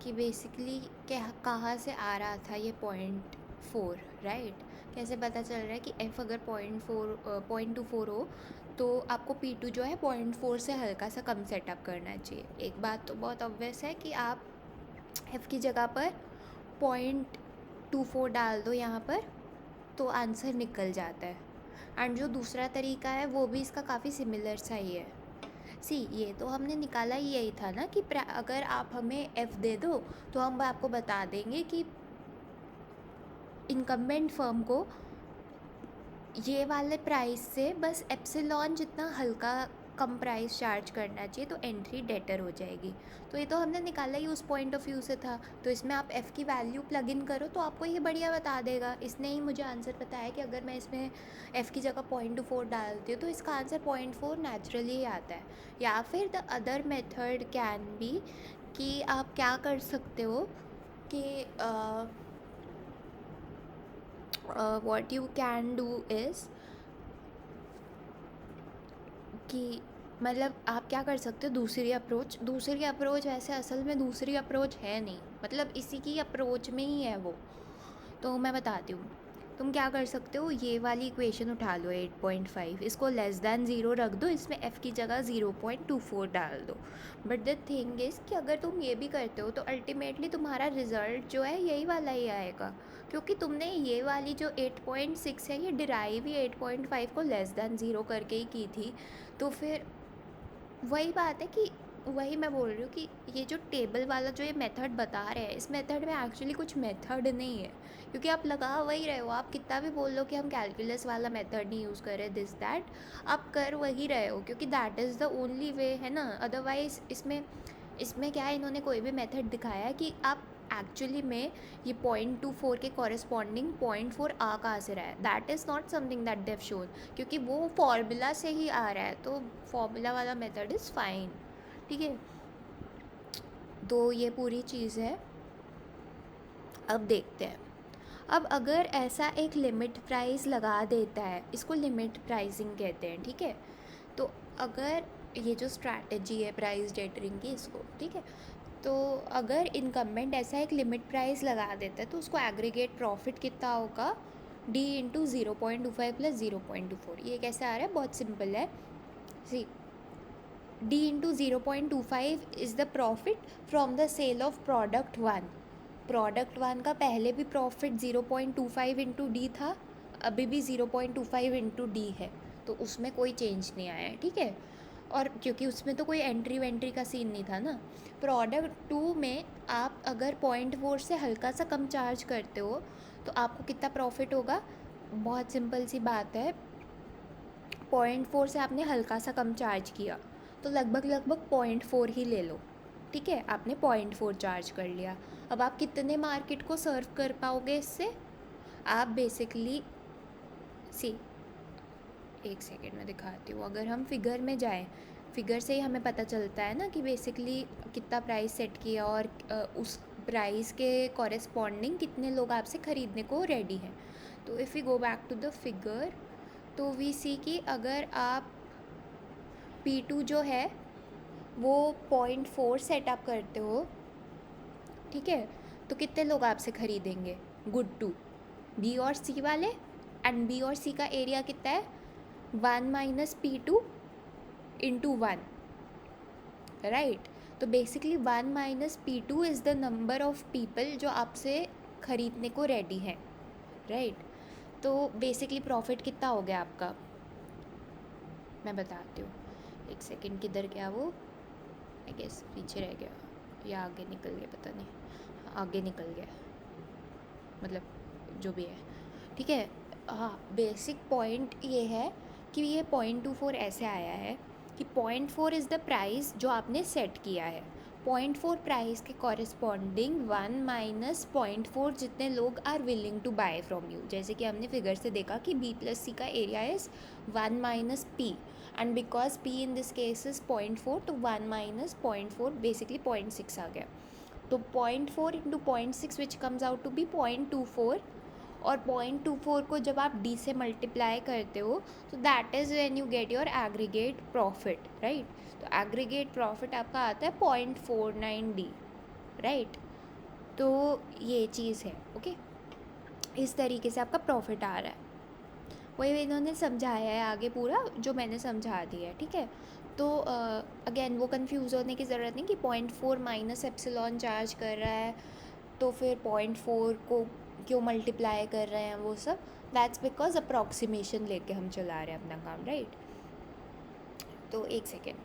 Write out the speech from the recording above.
कि बेसिकली क्या कहाँ से आ रहा था ये 0.4, राइट। कैसे पता चल रहा है कि एफ़ अगर 0.24 हो तो आपको P2 जो है 0.4 से हल्का सा कम सेटअप करना चाहिए। एक बात तो बहुत ऑब्वियस है कि आप एफ़ की जगह पर 0.24 डाल दो यहाँ पर, तो आंसर निकल जाता है। एंड जो दूसरा तरीका है वो भी इसका काफ़ी सिमिलर सा ही है। ये तो हमने निकाला ही यही था ना कि अगर आप हमें एफ़ दे दो तो हम आपको बता देंगे कि इनकम्बेंट फर्म को ये वाले प्राइस से बस एप्सिलॉन जितना हल्का कम प्राइस चार्ज करना चाहिए तो एंट्री डेटर हो जाएगी। तो ये तो हमने निकाला ही उस पॉइंट ऑफ व्यू से था। तो इसमें आप एफ़ की वैल्यू प्लग इन करो तो आपको ये बढ़िया बता देगा। इसने ही मुझे आंसर बताया कि अगर मैं इसमें एफ़ की जगह 0.24 डालती हूँ तो इसका आंसर 0.4 नेचुरली ही आता है। या फिर the other method can be कि आप क्या कर सकते हो कि what you can do is कि मतलब आप क्या कर सकते हो, दूसरी अप्रोच वैसे असल में दूसरी अप्रोच है नहीं, मतलब इसी की अप्रोच में ही है वो। तो मैं बताती हूँ, तुम क्या कर सकते हो, ये वाली इक्वेशन उठा लो 8.5, इसको लेस दैन 0 रख दो, इसमें f की जगह 0.24 डाल दो। बट द थिंग इज़ कि अगर तुम ये भी करते हो तो अल्टीमेटली तुम्हारा रिज़ल्ट जो है यही वाला ही आएगा, क्योंकि तुमने ये वाली जो 8.6 है ये डिराइव ही 8.5 को लेस दैन 0 करके ही की थी। तो फिर वही बात है कि वही मैं बोल रही हूँ कि ये जो टेबल वाला जो ये मेथड बता रहे हैं, इस मेथड में एक्चुअली कुछ मेथड नहीं है, क्योंकि आप लगा वही रहे हो। आप कितना भी बोल लो कि हम कैलकुलस वाला मेथड नहीं यूज़ कर रहे, दिस दैट, आप कर वही रहे हो क्योंकि that is the only way है ना। अदरवाइज़ इसमें क्या है, इन्होंने कोई भी मेथड दिखाया है कि आप एक्चुअली में ये 0.24 के कॉरेस्पॉन्डिंग 0.4 आ कहाँ से रहा है, that is not something that they've shown, क्योंकि वो फॉर्मूला से ही आ रहा है। तो फॉर्मूला वाला मेथड इज़ फाइन, ठीक है। तो ये पूरी चीज़ है। अब देखते हैं, अब अगर ऐसा एक लिमिट प्राइस लगा देता है, इसको लिमिट प्राइसिंग कहते हैं, ठीक है। तो अगर ये जो स्ट्रैटेजी है प्राइस डेटरिंग की, इसको, ठीक है, तो अगर इनकम्बेंट ऐसा एक लिमिट प्राइस लगा देता है तो उसको एग्रीगेट प्रॉफिट कितना होगा, D इंटू 0.25 प्लस 0.24। ये कैसे आ रहा है, बहुत सिंपल है। C D into 0.25 is the profit from the sale of product 1। Product 1 का पहले भी प्रॉफिट 0.25 इंटू डी था, अभी भी 0.25 इंटू डी है, तो उसमें कोई चेंज नहीं आया है, ठीक है। और क्योंकि उसमें तो कोई एंट्री वेंट्री का सीन नहीं था ना। प्रोडक्ट 2 में आप अगर 0.4 से हल्का सा कम चार्ज करते हो तो आपको कितना प्रॉफिट होगा, बहुत सिंपल सी बात है, 0.4 से आपने हल्का सा कम चार्ज किया तो लगभग 0.4 ही ले लो, ठीक है। आपने 0.4 चार्ज कर लिया। अब आप कितने मार्केट को सर्व कर पाओगे इससे, आप बेसिकली एक सेकेंड में दिखाती हूँ। अगर हम फिगर में जाएं, फिगर से ही हमें पता चलता है ना कि बेसिकली कितना प्राइस सेट किया और उस प्राइस के कॉरेस्पॉन्डिंग कितने लोग आपसे ख़रीदने को रेडी हैं। तो if we go back to the figure, तो वी सी कि अगर आप P2 जो है वो 0.4 सेटअप करते हो, ठीक है, तो कितने लोग आपसे ख़रीदेंगे, गुड टू बी और सी वाले। एंड बी और सी का एरिया कितना है, 1 माइनस P2 इंटू 1, राइट। तो basically 1 minus P2 is the number of people जो आपसे ख़रीदने को रेडी हैं, राइट। तो बेसिकली प्रॉफिट कितना हो गया आपका, मैं बताती हूँ, एक सेकेंड, किधर गया वो, आई गेस पीछे रह गया या आगे निकल गया, पता नहीं, आगे निकल गया, मतलब जो भी है, ठीक है। हाँ, बेसिक पॉइंट ये है कि ये 0.24 ऐसे आया है कि 0.4 इज़ द प्राइस जो आपने सेट किया है। 0.4 प्राइस के कॉरेस्पॉन्डिंग 1 माइनस 0.4 जितने लोग are willing to buy from you, जैसे कि हमने फिगर से देखा कि B प्लस C का area is 1 minus P, and because P in this case is 0.4, तो 1 माइनस 0.4 बेसिकली 0.6 आ गया। तो 0.4 into 0.6 which comes out to be 0.24, और 0.24 को जब आप D से मल्टीप्लाई करते हो तो that is when you get your aggregate profit, right. तो एग्रीगेट प्रॉफिट आपका आता है 0.49D, राइट। तो ये चीज़ है, ओके। इस तरीके से आपका प्रॉफिट आ रहा है। वही इन्होंने समझाया है आगे पूरा, जो मैंने समझा दिया है, ठीक है। तो अगेन वो कंफ्यूज होने की ज़रूरत नहीं कि 0.4 माइनस एप्सिलॉन चार्ज कर रहा है तो फिर 0.4 को क्यों मल्टीप्लाई कर रहे हैं, वो सब दैट्स बिकॉज अप्रॉक्सीमेशन लेके हम चला रहे हैं अपना काम, राइट। तो एक सेकेंड।